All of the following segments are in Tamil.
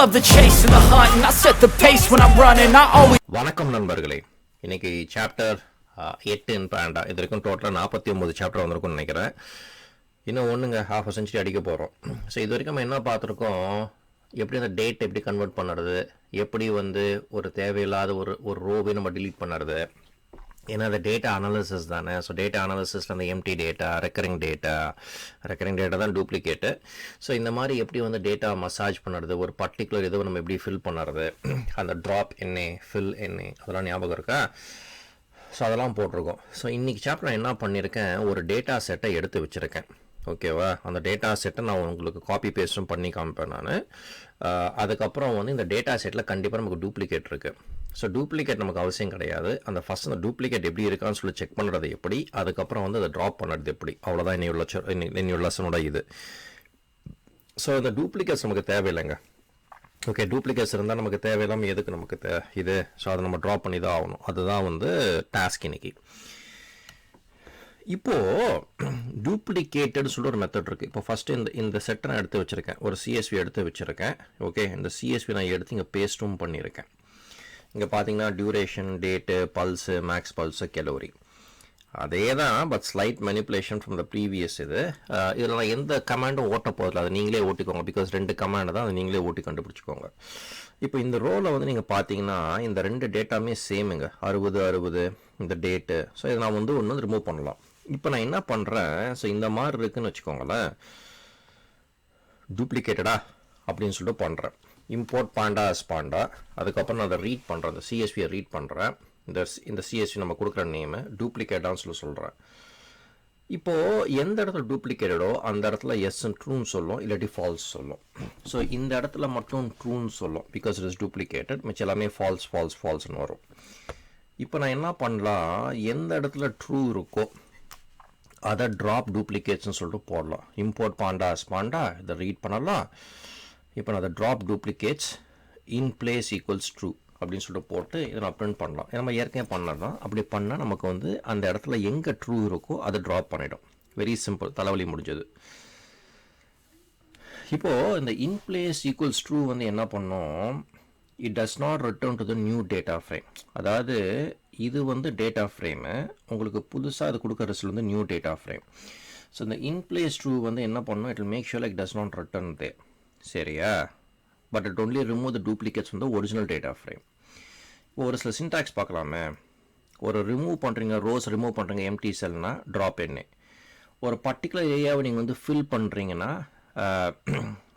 love the chase and the hunt, and I set the pace when I'm running. I always. வணக்கம் நண்பர்களே, இன்னைக்கு சாப்டர் 8 இன் பாண்டா. இது வரைக்கும் டோட்டலாக 49 சாப்டர் வந்திருக்கும்னு நினைக்கிறேன். இன்னும் ஒன்றுங்க, ஹாஃப் செஞ்சுரி அடிக்க போகிறோம். ஸோ இது வரைக்கும் நம்ம என்ன பார்த்துருக்கோம், எப்படி அந்த டேட் எப்படி கன்வெர்ட் பண்ணுறது, எப்படி ஒரு தேவையில்லாத ஒரு ரோவை நம்ம டிலீட் பண்ணுறது. ஏன்னா அது டேட்டா அனாலிசிஸ் தானே. ஸோ டேட்டா அனாலிசிஸில் அந்த எம்டி டேட்டா, ரெக்கரிங் டேட்டா தான் டூப்ளிகேட்டு. ஸோ இந்த மாதிரி எப்படி டேட்டா மசாஜ் பண்ணுறது, ஒரு பர்டிகுலர் இதை நம்ம எப்படி ஃபில் பண்ணுறது, அந்த ட்ராப் என்ன, ஃபில் என்ன, அதெல்லாம் ஞாபகம் இருக்கா? ஸோ அதெல்லாம் போட்டிருக்கோம். ஸோ இன்றைக்கி சாப்டர் நான் என்ன பண்ணியிருக்கேன், ஒரு டேட்டா செட்டை எடுத்து வச்சுருக்கேன். ஓகேவா? அந்த டேட்டா செட்டை நான் உங்களுக்கு காப்பி பேஸ்ட்டும் பண்ணி காமிப்பேன் நான். அதுக்கப்புறம் இந்த டேட்டா செட்டில் கண்டிப்பாக நமக்கு டூப்ளிகேட் இருக்குது. ஸோ டூப்ளிகேட் நமக்கு அவசியம் கிடையாது. அந்த ஃபஸ்ட் அந்த டூப்ளிகேட் எப்படி இருக்கான்னு சொல்லி செக் பண்ணுறது எப்படி, அதுக்கப்புறம் அதை ட்ராப் பண்ணுறது எப்படி, அவ்வளோதான் இன்னையுள்ள லெசனோட இது. ஸோ இந்த டூப்ளிகேட்ஸ் நமக்கு தேவையில்லைங்க. ஓகே, டூப்ளிகேட்ஸ் இருந்தால் நமக்கு தேவையில்லாமல் எதுக்கு நமக்கு இது. ஸோ அதை நம்ம ட்ராப் பண்ணி தான் ஆகணும். அதுதான் டாஸ்க் இன்னைக்கு. இப்போது டூப்ளிகேட்டட் சொல்லி ஒரு மெத்தட் இருக்குது. இப்போ ஃபஸ்ட்டு இந்த செட்டை நான் எடுத்து வச்சுருக்கேன், ஒரு சிஎஸ்வி எடுத்து வச்சுருக்கேன். ஓகே, இந்த சிஎஸ்வி நான் எடுத்து இங்கே பேஸ்ட்டும் பண்ணியிருக்கேன். இங்கே பார்த்தீங்கன்னா duration, date, pulse, max pulse, calorie அதே தான், but slight manipulation from the previous. இதில் நான் எந்த கமாண்டும் ஓட்ட போதில்லை, அதை நீங்களே ஓட்டிக்கோங்க. பிகாஸ் 2 கமாண்டு தான், அதை நீங்களே ஓட்டி கண்டுபிடிச்சிக்கோங்க. இப்போ இந்த ரோவில் நீங்கள் பார்த்தீங்கன்னா இந்த 2 டேட்டாமே சேமுங்க, 60 இந்த டேட்டு. ஸோ இதை நான் ஒன்று ரிமூவ் பண்ணலாம். இப்போ நான் என்ன பண்ணுறேன், ஸோ இந்த மாதிரி இருக்குதுன்னு வச்சுக்கோங்களேன், டூப்ளிகேட்டடா அப்படின்னு சொல்லிட்டு பண்ணுறேன். Import panda as panda. அதுக்கப்புறம் நான் அதை ரீட் பண்ணுறேன், அந்த சிஎஸ்வியை ரீட் பண்ணுறேன். இந்த சிஎஸ்வி நம்ம கொடுக்குற நேமு டூப்ளிகேட்டான்னு சொல்கிறேன். இப்போது எந்த இடத்துல டூப்ளிகேட்டடோ அந்த இடத்துல எஸ் ட்ரூன்னு சொல்லும், இல்லாட்டி ஃபால்ஸ் சொல்லும். ஸோ இந்த இடத்துல மட்டும் ட்ரூன்னு சொல்லும், பிகாஸ் இட் இஸ் டூப்ளிகேட்டட். மிச்சம் எல்லாமே ஃபால்ஸ்னு வரும். இப்போ நான் என்ன பண்ணலாம், எந்த இடத்துல ட்ரூ இருக்கோ அதை ட்ராப் டூப்ளிகேட்ஸ்னு சொல்லிட்டு போடலாம். இம்போர்ட் பாண்டா அஸ் பாண்டா, இதை ரீட் பண்ணலாம். இப்போ நான் அதை drop duplicates in place equals true அப்படின்னு சொல்லிட்டு போட்டு இதை நான் பிரிண்ட் பண்ணலாம். நம்ம ஏற்கனவே பண்ணலாம். அப்படி பண்ணால் நமக்கு அந்த இடத்துல எங்கே ட்ரூ இருக்கோ அதை ட்ராப் பண்ணிடும். வெரி சிம்பிள், தலைவலி முடிஞ்சது. இப்போது இந்த இன் பிளேஸ் ஈக்குவல்ஸ் ட்ரூ என்ன பண்ணோம், it does not return to the new data frame. அதாவது இது டேட்டா ஃப்ரேமு, உங்களுக்கு புதுசாக அது கொடுக்குற result new data frame. So இந்த இன் பிளேஸ் ட்ரூ என்ன பண்ணணும், it will make sure like does not return the. சரியா? But it only remove the duplicates original data frame. இப்போ ஒரு சில சின்டாக்ஸ் பார்க்கலாமே. ஒரு ரிமூவ் பண்ணுறீங்க, ரோஸ் ரிமூவ் பண்ணுறீங்க, எம்டி செல்னா ட்ராப் என்ன. ஒரு பர்டிகுலர் ஏரியாவை நீங்கள் ஃபில் பண்ணுறீங்கன்னா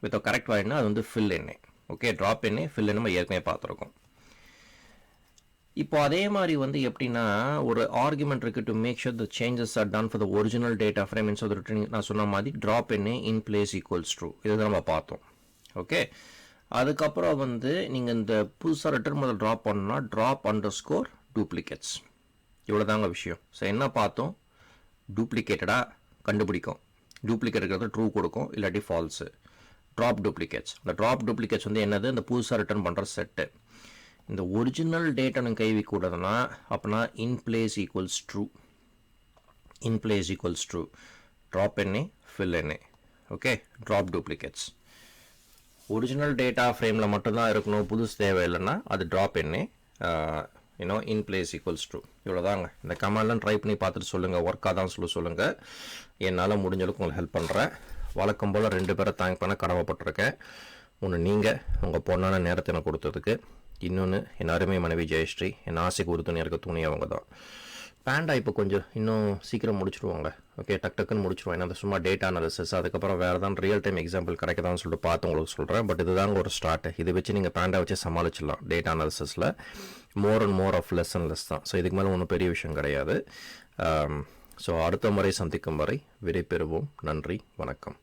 வித் கரெக்ட் வாய்னா அது ஃபில் என்ன. ஓகே, ட்ராப் என்ன, ஃபில் என்ன நம்ம ஏற்கனவே பார்த்துருக்கோம். இப்போ அதே மாதிரி எப்படின்னா, ஒரு ஆர்குமெண்ட் இருக்குது to make sure the changes are done for the original data frame. நான் சொன்ன மாதிரி ட்ராப் என்ன இன் பிளேஸ் ஈக்குவல்ஸ் ட்ரூ, இதுதான் நம்ம பார்த்தோம். ஓகே, அதுக்கப்புறம் நீங்கள் இந்த புதுசாக ரிட்டர்ன் முதல் ட்ராப் பண்ணணும்னா ட்ராப் _ டூப்ளிகேட்ஸ். இவ்வளோதாங்க விஷயம். ஸோ என்ன பார்த்தோம், டூப்ளிகேட்டடாக கண்டுபிடிக்கும், டூப்ளிகேட் இருக்கிறது ட்ரூ கொடுக்கும், இல்லாட்டி ஃபால்ஸு. ட்ராப் டூப்ளிகேட்ஸ், இந்த ட்ராப் டூப்ளிகேட்ஸ் என்னது, இந்த புதுசாக ரிட்டர்ன் பண்ணுற செட்டு. இந்த ஒரிஜினல் டேட்டா நீங்கள் கை வைக்கூடாதுன்னா அப்படின்னா in place equals true, in place equals true, drop என்ன, ஃபில் என்ன. Okay, drop duplicates. Original data ஃப்ரேமில் மட்டும்தான் இருக்கணும், புதுசு தேவையில்லைன்னா அது ட்ராப் என்ன, இன் பிளேஸ் ஈக்குவல்ஸ் ட்ரூ. இவ்வளோதாங்க. இந்த கமெண்ட்லாம் ட்ரை பண்ணி பார்த்துட்டு சொல்லுங்கள், ஒர்க்காக தான் சொல்லுங்கள். என்னால் முடிஞ்ச அளவுக்கு உங்களுக்கு ஹெல்ப் பண்ணுறேன். வழக்கம் போல் 2 பேரை தேங்க் பண்ண கடமைப்பட்டிருக்கேன். ஒன்று நீங்கள் உங்கள் பொண்ணான நேரத்தை எனக்கு கொடுத்ததுக்கு, இன்னொன்று என் அருமை மனைவி ஜெயஸ்ரீ, என் ஆசைக்கு உறுதுணையாக இருக்க துணி அவங்க தான். பேண்டா இப்போ கொஞ்சம் இன்னும் சீக்கிரம் முடிச்சுடுவாங்க. ஓகே, டக்குன்னு முடிச்சுடுவோம். ஏன்னா சும்மா டேட்டா அனாலிசிஸ், அதுக்கப்புறம் வேறு தான் ரியல் டைம் எக்ஸாம்பிள் கிடைக்கதான்னு சொல்லிட்டு பார்த்து உங்களுக்கு சொல்கிறேன். பட் இதுதாங்க ஒரு ஸ்டார்ட். இதை வச்சு நீங்கள் பேண்டா வச்சு சமாளிச்சிடலாம். டேட்டா அனாலிசிஸில் more and more of less தான். ஸோ இதுக்கு மேலே ஒன்றும் பெரிய விஷயம் கிடையாது. ஸோ அடுத்த முறை சந்திக்கும் வரை விடை பெறுவோம். நன்றி, வணக்கம்.